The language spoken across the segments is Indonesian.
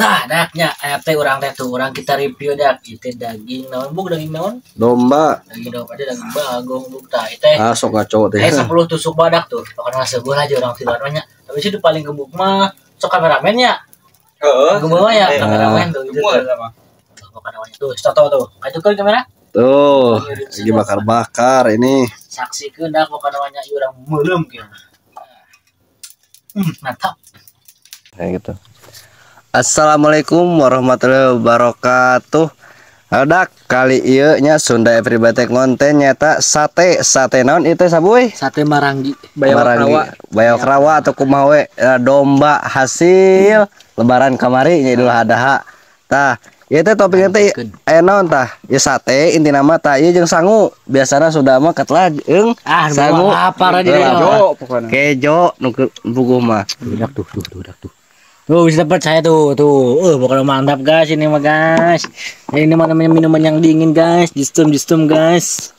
Tah daknya teh urang teh tuh urang kita review dak itu daging naon buk daging naon Domba. daging domba ada daging bagong buk tah teh Sok ngaco teh. 10 tusuk badak tuh pokoknya sebuah aja orang tiluan nya tapi sih paling gemuk mah sok kameramennya gemuk mah ya kameramen tuh itu pokoknya tuh foto tuh kajukeun kamera Tuh lagi bakar-bakar ini. saksikeun dak pokoknya urang meulem kieu mantap Kayak gitu. Assalamualaikum warahmatullahi wabarakatuh. Ada kali ieu nya Sunda Everybody konten nyata sate naon itu sabuy? Sate Maranggi Bayok rawa atau kumaha we domba hasil lebaran kamari nya Idul Adha. Tah, ieu teh topingna teh aya naon tah? Ya sate intina mah tah ieu jeung sangu. Biasana sudah mah katlah eung sangu lapar aja pokona. Kejo nu buguh mah. Dudak tuh. Bisa dapat saya tuh. Pokoknya mantap guys ini mah guys. Ini mah namanya minuman yang dingin guys. Distum guys.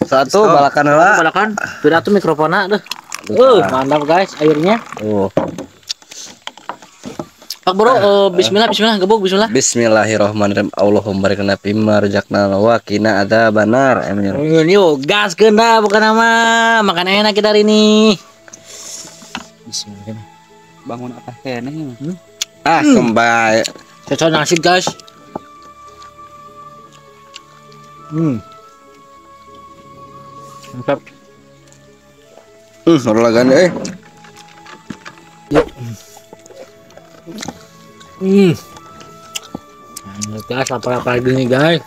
Satu balakan heula. Balakan. Pira tuh mikrofonnya tuh. Mantap guys airnya. Pak Bro, bismillah gebuk bismillah. Bismillahirrahmanirrahim. Allahumma barik lana fimma razaqtana wa qina adzabannar. Amin. Yuk, gas kena bukan nama. Makan enak kita hari ini. Bismillah. Bangun atas kene Kembali cocok nasi guys. Mantap. Orlagan Guys, apa gini guys.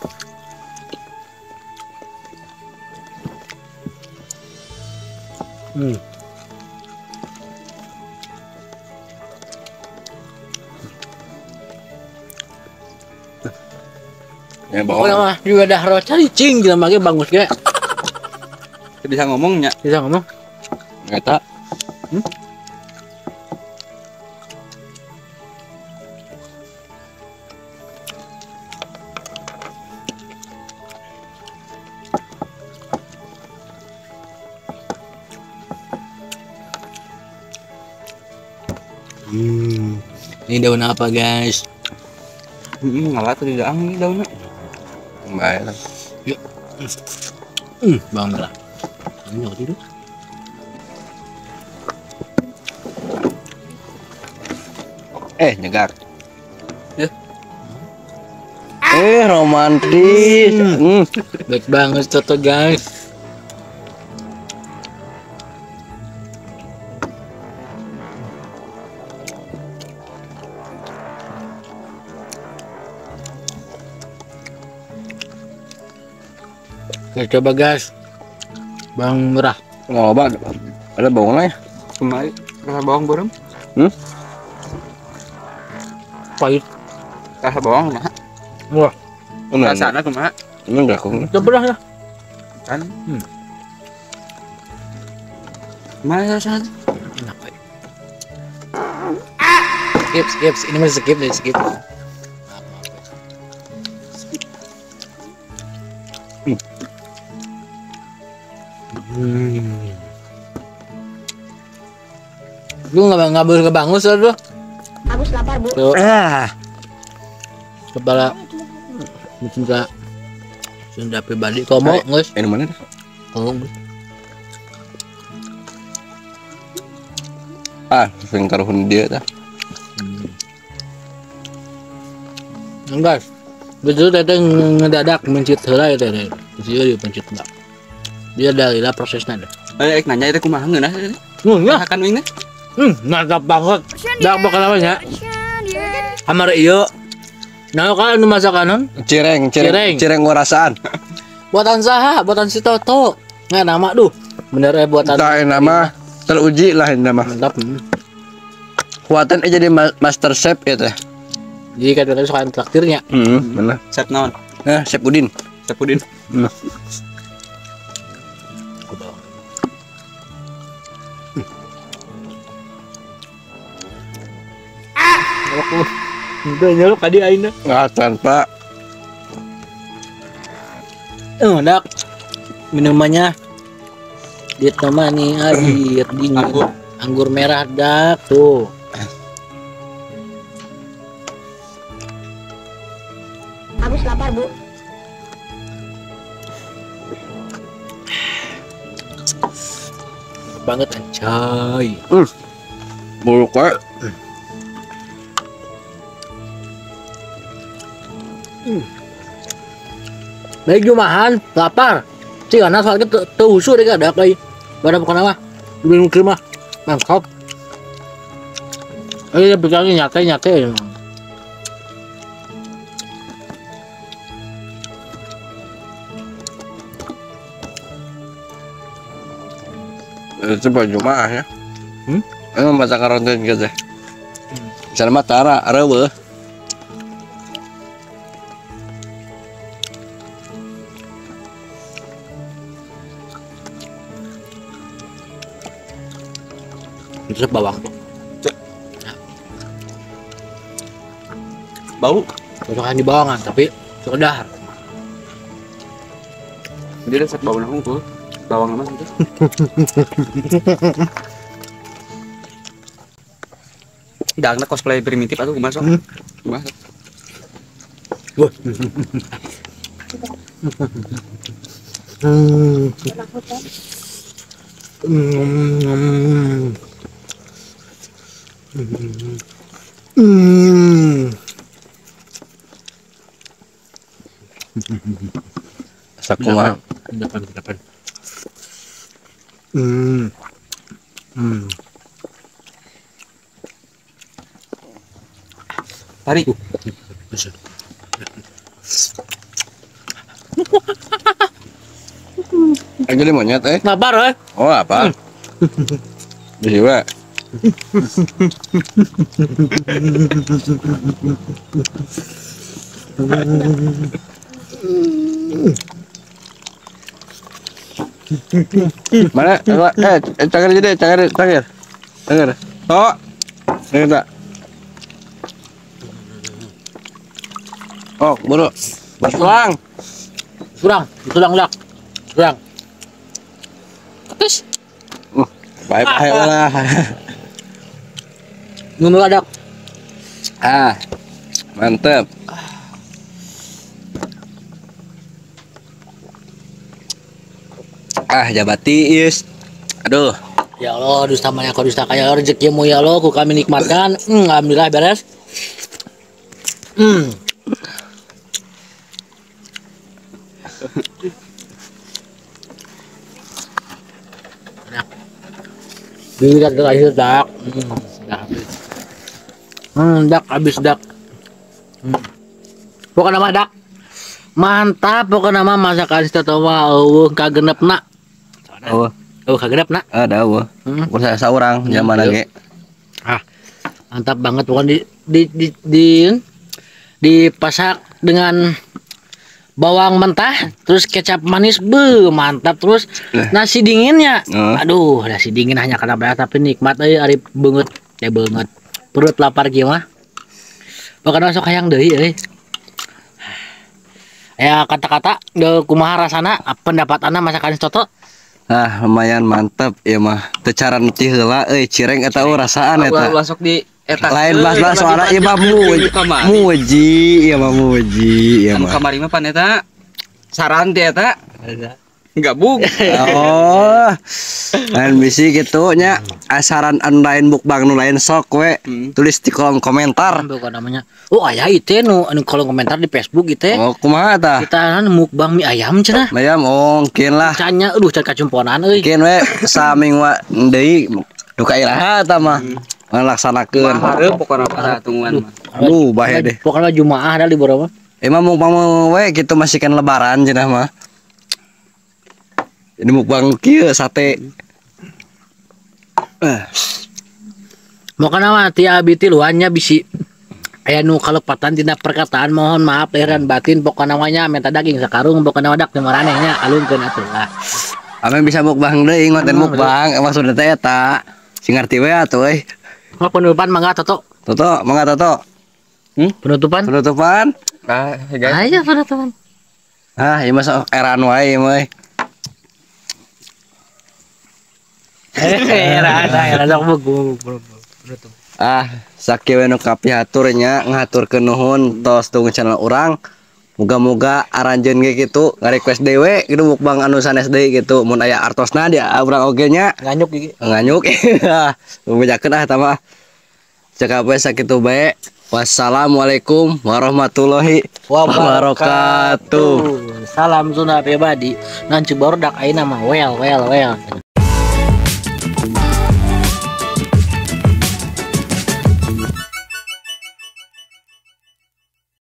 Ya Pokoknya mah juga dah roh cing gila mage bagus ge. bisa ngomongnya Bisa ngomong. Eta. Ini daun apa guys? ngalah tuh di daang ini daunnya Kembali lah. Yuk. Bang lah. Ini tidur. Nyegar. Ya. Romantis. Baik banget toto guys. Oke, coba guys. Bawang merah. Ngoba ada bawang ya? kembali rasa bawang burem Pahit. rasa bawang mah Wah, rasanya kumaha Ini enggak kok. coba dah ya. kan mana rasanya Enak, Pak. Skip. Ini masih skip. Lu nggak boleh kebangun lu. Agus lapar bu. Tuh. Kepala Sunda pribadi komo guys. Ini mana? Komo. Sing karuhun dia tah. Enggak. Betul teh ngedadak mencit heula ya teh. Sieu di pencit enggak. Dia dari lah prosesnya deh. nanya itu kumaha ngeunah Ya. akan wingnya Mantap banget. Dak bakal apa ya? Amar iyo. Nah, kalau nu masakanan Cireng ngorasaan. buatan saha? Buatan si Toto. Nggak nama duh. Bener ya buatan. Tah nama teruji lah ini nama. Mantap. Kuatan jadi master chef ya teh. Jadi kadang-kadang suka traktirnya. Bener. set naon Chef Udin. Sepudin Udah nyelok tadi aina. Ngatan Pak. Dak. Minumannya ditemani air dingin. Anggur merah dak tuh. banget anjay. Buluk we. Baik jumahan, lapar. Sih karena soalnya tuh usul deh ada kayak pada bukan apa. Belum kirim mah. Mantap. Iya pegangi nyate emang. Itu baju mah ya. Emang baca karantin gitu. Misalnya mah tara, areueuh. Itu bawang tuh. Bau. Cocokan di bawangan tapi sekedar. Dia resep bau nang tuh. Bawang mah gitu. Dangna cosplay primitif atau masuk. Masuk. Wah. Sakumaha. Depan. Tarik. Jadi monyet Lapar Oh apa? Bisa we. Mana? Cangkir jadi, cangkir. Tok. Ini tak. Oh, buru. Bersulang. Surang dak. Surang. Terus Baik lah. nunu ada. Mantep. Jabati is. Aduh. Ya Allah, dusta maya kau dusta kaya rezekimu ya Allah, ku kami nikmatkan. Alhamdulillah beres. Dilihat terakhir dak. Dak habis dak. Pokoknya nama dak. Mantap pokoknya nama masakan setowa kagenepna. Kagenepna. Ada Kurang saya seorang zaman lagi. Mantap banget pokoknya dipasak dengan bawang mentah terus kecap manis mantap terus nasi dinginnya aduh nasi dingin hanya karena berat tapi nikmat ari banget banget perut lapar gimana pokoknya masuk hayang deui ya kata-kata kumaha rasana pendapat masakan Toto lumayan mantap ya mah teu cara neuti heula cireng eta rasaan eta Masuk di eta lain bahas soalna ieu mah muji ya mah muji ya mah kamari mah pan eta saran teh eta gabung lain bisi gitu nya saran lain mukbang nu lain sok we tulis di kolom komentar bukan namanya aya itu nu kolom komentar di Facebook gitu kumaha tah kita mukbang mie ayam cenah ayam mungkin lah canya can kacumponan mungkin we samingwa deui duka iraha tah mah melaksanakeun hareup pokona tungguan aduh bae deh pokona jumaah da libur mah emang mukbang we kitu masih kan lebaran cenah mah ini mukbang kieu sate Mokana mah tia abi ti luannya bisi aya nu kalepatan tina perkataan mohon maaf lahir dan batin pokona namanya minta daging sakarung pokona wadak teu maranehnya alungkeun atuh lah ame bisa mukbang deui ngonten mukbang maksudna teh eta sing ngarti we atuh Mau penutupan mangga Toto. Mangga Toto. Penutupan? Guys. Ayo penutupan. Ieu mah eran wae mah. Eran penutup. Sakieu we nu kapihatur nya ngahaturkeun nuhun tos tunggu channel urang. Moga-moga aranjeun ge kitu nge-request dewe kitu mukbang anu sanesdeui gitu mun aya artosna dia urang oge nya nganyuk gigi. nganyuk. Bejakeun eta mah. Cek apa sakitu bae. Wassalamualaikum warahmatullahi wabarakatuh. Salam Sunda pribadi. Nanti baru dak ayeuna mah well.